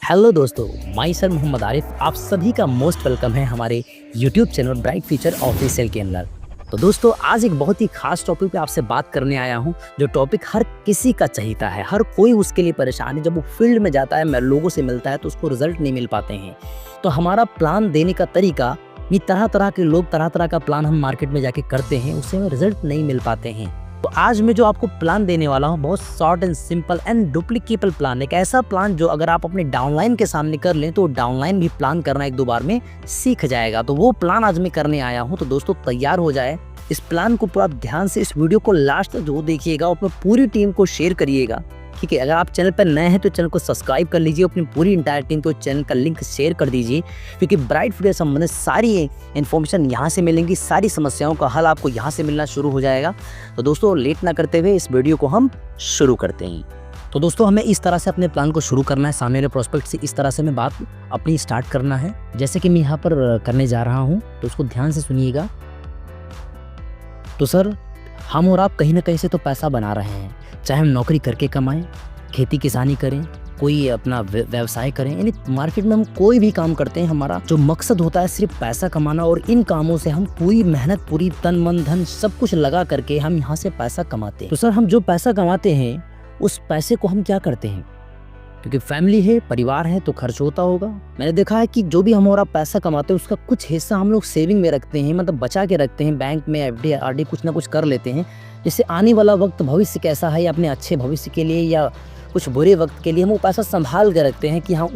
Hello दोस्तों, my sir Mohammad Arif आप सभी का मोस्ट वेलकम है हमारे YouTube channel bright future official के अंदर। तो दोस्तों, आज एक बहुत ही खास टॉपिक पे आपसे बात करने आया हूँ, जो टॉपिक हर किसी का चाहता है, हर कोई उसके लिए परेशान है। जब वो फील्ड में जाता है, लोगों से मिलता है, तो उसको रिजल्ट नहीं मिल पाते हैं। तो हमारा प्लान देने का तरीका, ये तरह तरह के लोग तरह तरह का प्लान हम मार्केट में जाके करते हैं, उससे हमें रिजल्ट नहीं मिल पाते हैं। तो आज मैं जो आपको प्लान देने वाला हूँ, बहुत short and simple and duplicable plan, एक ऐसा प्लान जो अगर आप अपने डाउनलाइन के सामने कर लें तो डाउनलाइन भी प्लान करना एक दो बार में सीख जाएगा। तो वो प्लान आज मैं करने आया हूँ। तो दोस्तों, तैयार हो जाए। इस प्लान को पूरा ध्यान से, इस वीडियो को लास्ट तक जो देखिएगा, अपने पूरी टीम को शेयर करिएगा। ठीक है, अगर आप चैनल पर नए हैं तो चैनल को सब्सक्राइब कर लीजिए, अपनी पूरी इंटायर टीम को चैनल का लिंक शेयर कर दीजिए, क्योंकि ब्राइट फ्यूचर से संबंधित सारी इन्फॉर्मेशन यहाँ से मिलेंगी, सारी समस्याओं का हल आपको यहाँ से मिलना शुरू हो जाएगा। तो दोस्तों, लेट ना करते हुए इस वीडियो को हम शुरू करते हैं। तो दोस्तों, हमें इस तरह से अपने प्लान को शुरू करना है। सामने वाले प्रोस्पेक्ट से इस तरह से हमें बात अपनी स्टार्ट करना है, जैसे कि मैं यहाँ पर करने जा रहा हूँ, तो उसको ध्यान से सुनिएगा। तो सर, हम और आप कहीं ना कहीं से तो पैसा बना रहे हैं, चाहे हम नौकरी करके कमाएं, खेती किसानी करें, कोई अपना व्यवसाय करें, यानी मार्केट में हम कोई भी काम करते हैं, हमारा जो मकसद होता है सिर्फ पैसा कमाना। और इन कामों से हम पूरी मेहनत, पूरी तन मन धन सब कुछ लगा करके हम यहाँ से पैसा कमाते हैं। तो सर, हम जो पैसा कमाते हैं उस पैसे को हम क्या करते हैं? क्योंकि फैमिली है, परिवार है, तो खर्च होता होगा। मैंने देखा है कि जो भी हमारा पैसा कमाते हैं उसका कुछ हिस्सा हम लोग सेविंग में रखते हैं, मतलब बचा के रखते हैं, बैंक में एफडी आरडी कुछ ना कुछ कर लेते हैं, जिससे आने वाला वक्त भविष्य कैसा है, या अपने अच्छे भविष्य के लिए या कुछ बुरे वक्त के लिए हम वो पैसा संभाल कर रखते हैं कि हाँ,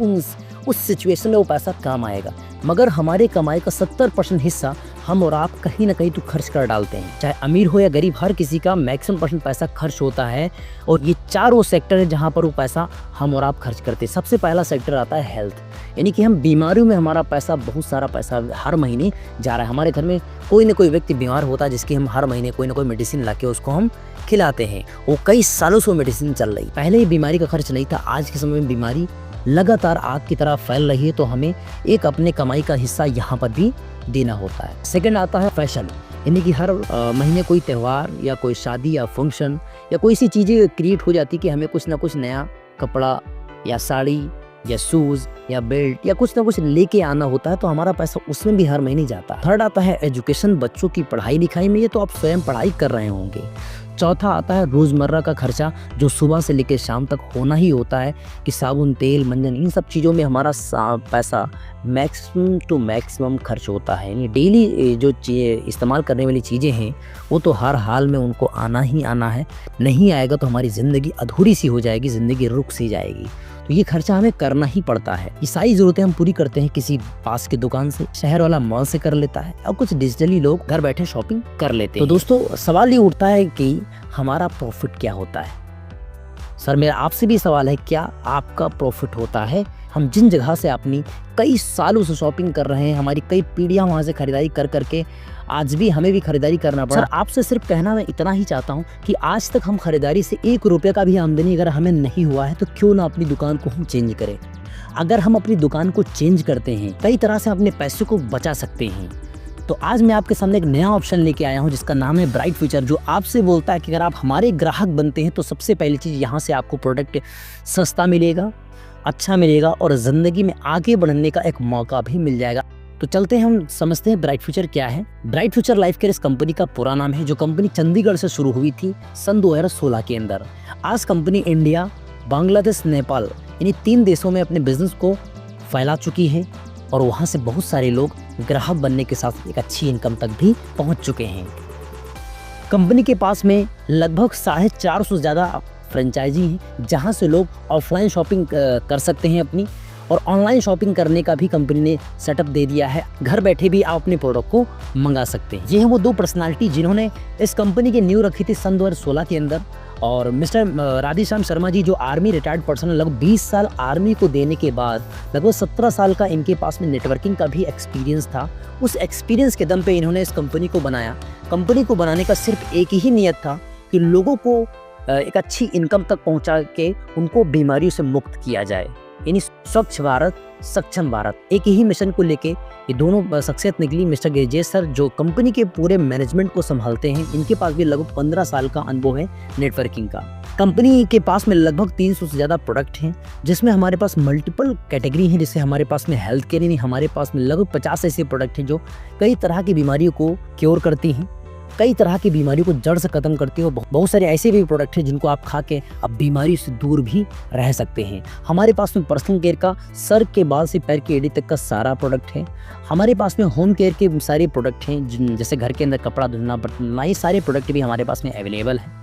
उस सिचुएशन में वो पैसा काम आएगा। मगर हमारे कमाई का 70% हिस्सा हम और आप कहीं ना कहीं तो खर्च कर डालते हैं। चाहे अमीर हो या गरीब, हर किसी का मैक्सिमम % पैसा खर्च होता है। और ये चारों सेक्टर है जहाँ पर वो पैसा हम और आप खर्च करते हैं। सबसे पहला सेक्टर आता है हेल्थ, यानी कि हम बीमारियों में हमारा पैसा, बहुत सारा पैसा हर महीने जा रहा है। हमारे घर में कोई ना कोई व्यक्ति बीमार होता है, जिसकी हम हर महीने कोई ना कोई मेडिसिन ला के उसको हम खिलाते हैं। वो कई सालों से मेडिसिन चल रही। पहले ही बीमारी का खर्च नहीं था, आज के समय में बीमारी लगातार आग की तरह फैल रही है, तो हमें एक अपने कमाई का हिस्सा यहाँ पर भी देना होता है। सेकंड आता है फैशन, यानी कि हर महीने कोई त्यौहार या कोई शादी या फंक्शन या कोई सी चीज़ें क्रिएट हो जाती कि हमें कुछ ना कुछ नया कपड़ा या साड़ी या शूज़ या बेल्ट या कुछ ना कुछ लेके आना होता है, तो हमारा पैसा उसमें भी हर महीने जाता है। थर्ड आता है एजुकेशन, बच्चों की पढ़ाई लिखाई में, ये तो आप स्वयं पढ़ाई कर रहे होंगे। चौथा आता है रोज़मर्रा का खर्चा, जो सुबह से लेकर शाम तक होना ही होता है, कि साबुन, तेल, मंजन, इन सब चीज़ों में हमारा पैसा मैक्सिमम टू मैक्सिमम खर्च होता है। यानी डेली जो इस्तेमाल करने वाली चीज़ें हैं वो तो हर हाल में उनको आना ही आना है। नहीं आएगा तो हमारी ज़िंदगी अधूरी सी हो जाएगी, ज़िंदगी रुक सी जाएगी। तो ये खर्चा हमें करना ही पड़ता है। ये सारी ज़रूरतें हम पूरी करते हैं किसी पास की दुकान से, शहर वाला मॉल से कर लेता है, और कुछ डिजिटली लोग घर बैठे शॉपिंग कर लेते हैं। तो दोस्तों, सवाल ये उठता है कि हमारा प्रॉफिट क्या होता है? सर, मेरा आपसे भी सवाल है, क्या आपका प्रॉफिट होता है? हम जिन जगह से अपनी कई सालों से शॉपिंग कर रहे हैं, हमारी कई पीढ़ियां वहां से खरीदारी कर करके आज भी हमें भी खरीदारी करना पड़ा। सर, आपसे सिर्फ कहना मैं इतना ही चाहता हूं कि आज तक हम खरीदारी से 1 रुपये का भी आमदनी अगर हमें नहीं हुआ है, तो क्यों ना अपनी दुकान को हम चेंज करें। अगर हम अपनी दुकान को चेंज करते हैं, कई तरह से अपने पैसे को बचा सकते हैं। तो आज मैं आपके सामने एक नया ऑप्शन लेके आया हूं, जिसका नाम है ब्राइट फ्यूचर, जो आपसे बोलता है कि अगर आप हमारे ग्राहक बनते हैं तो सबसे पहली चीज़, यहाँ से आपको प्रोडक्ट सस्ता मिलेगा, अच्छा मिलेगा, और ज़िंदगी में आगे बढ़ने का एक मौका भी मिल जाएगा। तो चलते हैं, हम समझते हैं ब्राइट फ्यूचर क्या है। ब्राइट फ्यूचर लाइफ केयर इस कंपनी का पूरा नाम है, जो कंपनी चंडीगढ़ से शुरू हुई थी सन 2016 के अंदर। आज कंपनी इंडिया, बांग्लादेश, नेपाल, यानी 3 देशों में अपने बिजनेस को फैला चुकी है, और वहाँ से बहुत सारे लोग ग्राहक बनने के साथ एक अच्छी इनकम तक भी पहुँच चुके हैं। कंपनी के पास में लगभग 450 से ज़्यादा फ्रेंचाइजी हैं, जहाँ से लोग ऑफलाइन शॉपिंग कर सकते हैं अपनी, और ऑनलाइन शॉपिंग करने का भी कंपनी ने सेटअप दे दिया है। घर बैठे भी आप अपने प्रोडक्ट को मंगा सकते हैं। ये हैं वो 2 पर्सनालिटी जिन्होंने इस कंपनी की नींव रखी थी सन 2016 के अंदर। और मिस्टर राधेश्याम शर्मा जी, जो आर्मी रिटायर्ड पर्सन, लगभग 20 साल आर्मी को देने के बाद लगभग 17 साल का इनके पास में नेटवर्किंग का भी एक्सपीरियंस था। उस एक्सपीरियंस के दम पे इन्होंने इस कंपनी को बनाया। कंपनी को बनाने का सिर्फ एक ही नियत था कि लोगों को एक अच्छी इनकम तक पहुंचा के उनको बीमारियों से मुक्त किया जाए, यानी स्वच्छ भारत, सक्षम भारत। एक ही मिशन को लेके ये दोनों शख्सियत निकली। मिस्टर गेजेश सर, जो कंपनी के पूरे मैनेजमेंट को संभालते हैं, इनके पास भी लगभग 15 साल का अनुभव है नेटवर्किंग का। कंपनी के पास में लगभग 300 से ज़्यादा प्रोडक्ट हैं, जिसमें हमारे पास मल्टीपल कैटेगरी हैं। जैसे हमारे पास में हेल्थ केयर यानी हमारे पास में लगभग 50 ऐसे प्रोडक्ट हैं जो कई तरह की बीमारियों को क्योर करती हैं, कई तरह की बीमारियों को जड़ से खत्म करती है। बहुत सारे ऐसे भी प्रोडक्ट हैं जिनको आप खा के अब बीमारी से दूर भी रह सकते हैं। हमारे पास में पर्सनल केयर का सर के बाल से पैर की एड़ी तक का सारा प्रोडक्ट है। हमारे पास में होम केयर के सारे प्रोडक्ट हैं, जैसे घर के अंदर कपड़ा धुलना, बर्तन धुलना, ये सारे प्रोडक्ट भी हमारे पास में अवेलेबल है।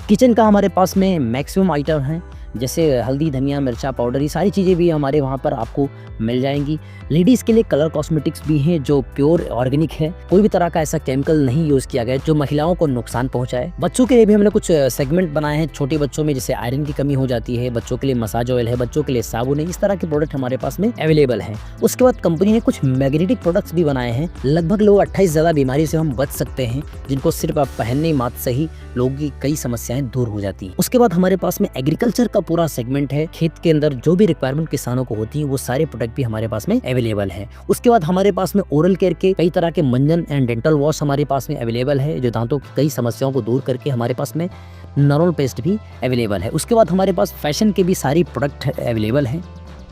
किचन का हमारे पास में मैक्सिमम आइटम हैं, जैसे हल्दी, धनिया, मिर्चा पाउडर, ये सारी चीज़ें भी हमारे वहाँ पर आपको मिल जाएंगी। लेडीज़ के लिए कलर कॉस्मेटिक्स भी हैं जो प्योर ऑर्गेनिक है, कोई भी तरह का ऐसा केमिकल नहीं यूज़ किया गया जो महिलाओं को नुकसान पहुँचाए। बच्चों के लिए भी हमने कुछ सेगमेंट बनाए हैं, छोटे बच्चों में जैसे आयरन की कमी हो जाती है, बच्चों के लिए मसाज ऑयल है, बच्चों के लिए साबुन है, इस तरह के प्रोडक्ट हमारे पास में अवेलेबल हैं। उसके बाद कंपनी ने कुछ मैग्नेटिक प्रोडक्ट्स भी बनाए हैं। लगभग लोग 28 ज़्यादा बीमारी से हम बच सकते हैं, जिनको सिर्फ आप पहनने मात्र से ही लोगों की कई समस्याएं दूर हो जाती हैं। उसके बाद हमारे पास में एग्रीकल्चर का पूरा सेगमेंट है। खेत के अंदर जो भी रिक्वायरमेंट किसानों को होती है वो सारे प्रोडक्ट भी हमारे पास में अवेलेबल है। उसके बाद हमारे पास में ओरल केयर के कई तरह के मंजन एंड डेंटल वॉश हमारे पास में अवेलेबल है, जो दांतों की कई समस्याओं को दूर करके हमारे पास में नॉर्मल पेस्ट भी अवेलेबल है। उसके बाद हमारे पास फैशन के भी सारी प्रोडक्ट अवेलेबल हैं,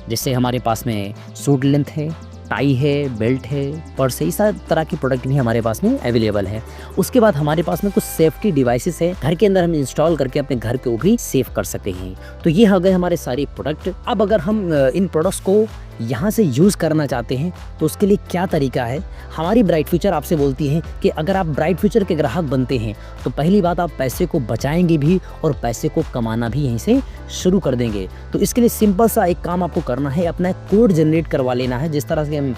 जैसे हमारे पास में सूट लेंथ है, टाई है, बेल्ट है, पर्स है, इस तरह की प्रोडक्ट भी हमारे पास में अवेलेबल है। उसके बाद हमारे पास में कुछ सेफ्टी डिवाइसेस है, घर के अंदर हम इंस्टॉल करके अपने घर को भी सेफ कर सकते हैं। तो ये हो गए हमारे सारे प्रोडक्ट। अब अगर हम इन प्रोडक्ट्स को यहाँ से यूज़ करना चाहते हैं तो उसके लिए क्या तरीका है, हमारी ब्राइट फ्यूचर आपसे बोलती है कि अगर आप ब्राइट फ्यूचर के ग्राहक बनते हैं तो पहली बात आप पैसे को बचाएंगे भी और पैसे को कमाना भी यहीं से शुरू कर देंगे। तो इसके लिए सिंपल सा एक काम आपको करना है, अपना कोड जनरेट करवा लेना है। जिस तरह से हम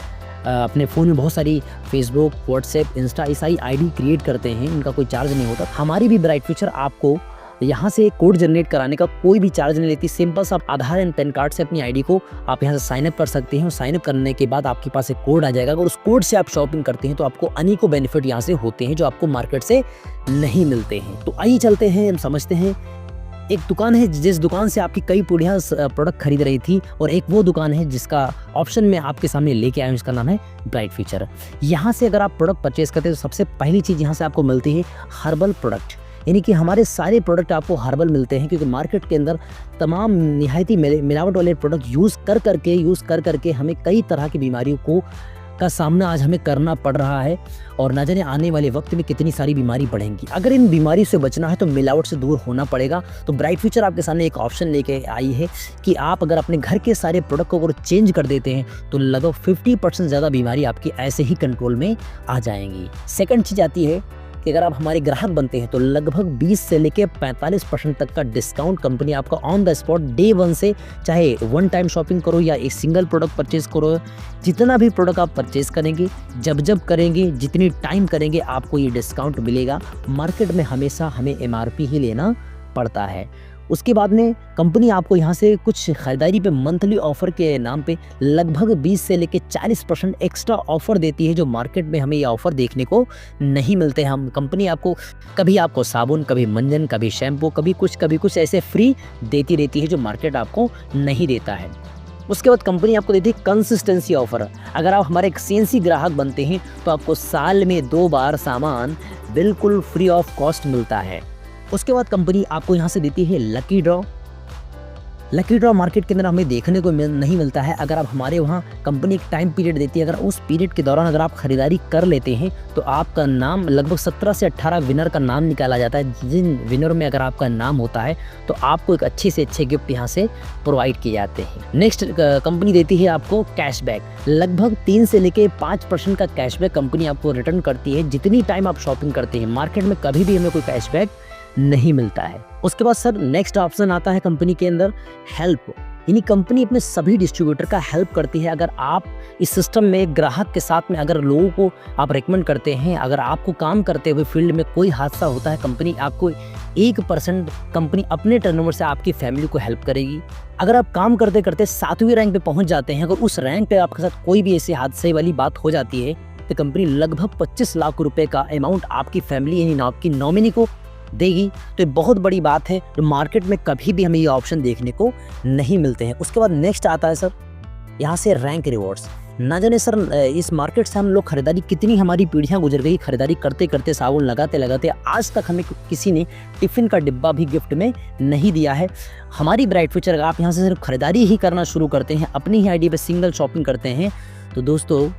अपने फ़ोन में बहुत सारी फेसबुक, व्हाट्सएप, इंस्टा, ये सारी आईडी क्रिएट करते हैं, इनका कोई चार्ज नहीं होता। हमारी भी ब्राइट फ्यूचर आपको यहाँ से कोड जनरेट कराने का कोई भी चार्ज नहीं लेती। सिंपल सा आधार एंड पैन कार्ड से अपनी आईडी को आप यहाँ से साइन अप कर सकते हैं और साइन अप करने के बाद आपके पास एक कोड आ जाएगा। अगर उस कोड से आप शॉपिंग करते हैं तो आपको अनेकों बेनिफिट यहाँ से होते हैं जो आपको मार्केट से नहीं मिलते हैं। तो आइए चलते हैं, हम समझते हैं। एक दुकान है जिस दुकान से आपकी कई पीढ़ियाँ प्रोडक्ट खरीद रही थी, और एक वो दुकान है जिसका ऑप्शन में आपके सामने लेके आया हूँ, इसका नाम है ब्राइट फ्यूचर। यहाँ से अगर आप प्रोडक्ट परचेज करते हैं तो सबसे पहली चीज़ यहाँ से आपको मिलती है हर्बल प्रोडक्ट, यानी कि हमारे सारे प्रोडक्ट आपको हर्बल मिलते हैं, क्योंकि मार्केट के अंदर तमाम निहायती मिलावट वाले प्रोडक्ट यूज़ कर करके हमें कई तरह की बीमारियों का सामना आज हमें करना पड़ रहा है, और ना जाने आने वाले वक्त में कितनी सारी बीमारी बढ़ेंगी। अगर इन बीमारी से बचना है तो मिलावट से दूर होना पड़ेगा। तो ब्राइट फ्यूचर आपके सामने एक ऑप्शन लेके आई है कि आप अगर अपने घर के सारे प्रोडक्ट को अगर चेंज कर देते हैं तो लगभग 50% ज़्यादा बीमारी आपकी ऐसे ही कंट्रोल में आ जाएंगी। सेकंड चीज़ आती है कि अगर आप हमारे ग्राहक बनते हैं तो लगभग 20 से लेकर 45% तक का डिस्काउंट कंपनी आपका ऑन द स्पॉट डे 1 से, चाहे वन टाइम शॉपिंग करो या एक सिंगल प्रोडक्ट परचेज करो, जितना भी प्रोडक्ट आप परचेज करेंगे, जब करेंगे, जितनी टाइम करेंगे, आपको ये डिस्काउंट मिलेगा। मार्केट में हमेशा हमें MRP ही लेना पड़ता है। उसके बाद में कंपनी आपको यहाँ से कुछ खरीदारी पे मंथली ऑफर के नाम पे लगभग 20 से लेकर 40% एक्स्ट्रा ऑफर देती है, जो मार्केट में हमें ये ऑफर देखने को नहीं मिलते। हम कंपनी आपको कभी आपको साबुन, कभी मंजन, कभी शैम्पू, कभी कुछ ऐसे फ्री देती रहती है जो मार्केट आपको नहीं देता है। उसके बाद कंपनी आपको देती है कंसिस्टेंसी ऑफर। अगर आप हमारे एक CNC ग्राहक बनते हैं तो आपको साल में 2 बार सामान बिल्कुल फ्री ऑफ कॉस्ट मिलता है। उसके बाद कंपनी आपको यहाँ से देती है lucky draw. Lucky draw market के अंदर हमें देखने को नहीं मिलता है। अगर आप हमारे वहाँ कंपनी एक टाइम पीरियड देती है, अगर उस पीरियड के दौरान अगर आप खरीदारी कर लेते हैं तो आपका नाम, लगभग 17 से 18 विनर का नाम निकाला जाता है। जिन विनर में अगर आपका नाम होता है तो आपको एक अच्छे से अच्छे गिफ्ट यहाँ से प्रोवाइड किए जाते हैं। नेक्स्ट कंपनी देती है आपको कैशबैक। लगभग 3 से लेकर 5% का कैशबैक कंपनी आपको रिटर्न करती है जितनी टाइम आप शॉपिंग करते हैं। मार्केट में कभी भी हमें कोई कैशबैक नहीं मिलता है। उसके बाद सर नेक्स्ट ऑप्शन आता है कंपनी के अंदर हेल्प, यानी कंपनी अपने सभी डिस्ट्रीब्यूटर का हेल्प करती है। अगर आप इस सिस्टम में ग्राहक के साथ में अगर लोगों को आप रेकमेंड करते हैं, अगर आपको काम करते हुए फील्ड में कोई हादसा होता है, कंपनी आपको 1% कंपनी अपने टर्नओवर से आपकी फैमिली को हेल्प करेगी। अगर आप काम करते करते 7वीं रैंक पे पहुंच जाते हैं, अगर उस रैंक पे आपके साथ कोई भी ऐसे हादसे वाली बात हो जाती है तो कंपनी लगभग 25 लाख रुपए का अमाउंट आपकी फैमिली यानी आपकी नॉमिनी को देगी। तो ये बहुत बड़ी बात है जो मार्केट में कभी भी हमें ये ऑप्शन देखने को नहीं मिलते हैं। उसके बाद नेक्स्ट आता है सर यहाँ से रैंक रिवॉर्ड्स, ना जाने सर इस मार्केट से हम लोग खरीदारी कितनी हमारी पीढ़ियां गुजर गई, खरीदारी करते करते, साबुन लगाते लगाते आज तक हमें किसी ने टिफ़िन का डिब्बा भी गिफ्ट में नहीं दिया है। हमारी ब्राइट फ्यूचर, अगर आप यहाँ से सिर्फ खरीदारी ही करना शुरू करते हैं, अपनी ही आईडी पे सिंगल शॉपिंग करते हैं, तो दोस्तों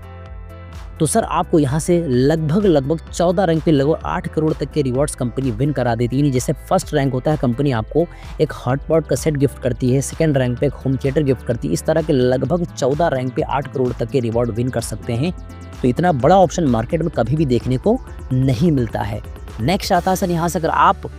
सर आपको यहाँ से लगभग 14 रैंक पे लगभग 8 करोड़ तक के रिवॉर्ड्स कंपनी विन करा देती है। जैसे फर्स्ट रैंक होता है, कंपनी आपको एक हॉटपॉट का सेट गिफ्ट करती है, सेकंड रैंक पे एक होम थिएटर गिफ्ट करती है। इस तरह के लगभग 14 रैंक पे 8 करोड़ तक के रिवॉर्ड विन कर सकते हैं। तो इतना बड़ा ऑप्शन मार्केट में कभी भी देखने को नहीं मिलता है। नेक्स्ट आता है सर यहाँ से अगर आप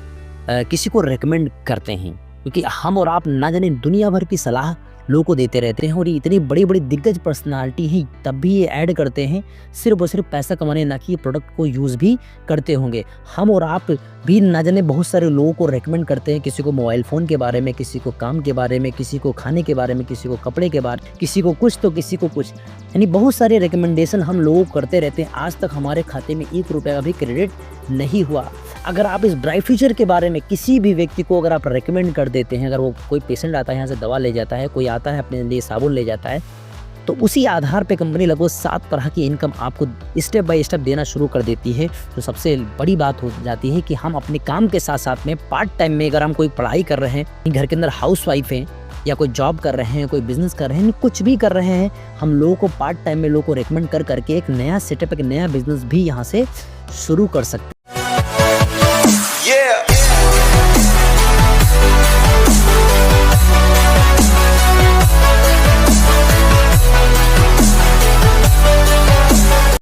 किसी को रेकमेंड करते हैं, क्योंकि हम और आप ना जाने दुनिया भर की सलाह लोगों को देते रहते हैं और ये इतनी बड़ी बड़ी दिग्गज पर्सनालिटी है, तब भी ये ऐड करते हैं सिर्फ और सिर्फ पैसा कमाने, ना कि ये प्रोडक्ट को यूज़ भी करते होंगे। हम और आप भी ना जाने बहुत सारे लोगों को रेकमेंड करते हैं, किसी को मोबाइल फ़ोन के बारे में, किसी को काम के बारे में, किसी को खाने के बारे में, किसी को कपड़े के बारे में, किसी को कुछ तो किसी को कुछ, यानी बहुत सारे रिकमेंडेशन हम लोगों को करते रहते हैं। आज तक हमारे खाते में 1 रुपये का भी क्रेडिट नहीं हुआ। अगर आप इस ब्राइट फ्यूचर के बारे में किसी भी व्यक्ति को अगर आप रेकमेंड कर देते हैं, अगर वो कोई पेशेंट आता है यहाँ से दवा ले जाता है, कोई आता है अपने लिए साबुन ले जाता है, तो उसी आधार पे कंपनी लगभग 7 तरह की इनकम आपको स्टेप बाय स्टेप देना शुरू कर देती है। तो सबसे बड़ी बात हो जाती है कि हम अपने काम के साथ साथ में पार्ट टाइम में, अगर हम कोई पढ़ाई कर रहे हैं, घर के अंदर हाउस वाइफ हैं, या कोई जॉब कर रहे हैं, कोई बिजनेस कर रहे हैं, कुछ भी कर रहे हैं, हम लोगों को पार्ट टाइम में लोगों को रेकमेंड कर करके एक नया सेटअप, एक नया बिजनेस भी यहाँ से शुरू कर सकते हैं।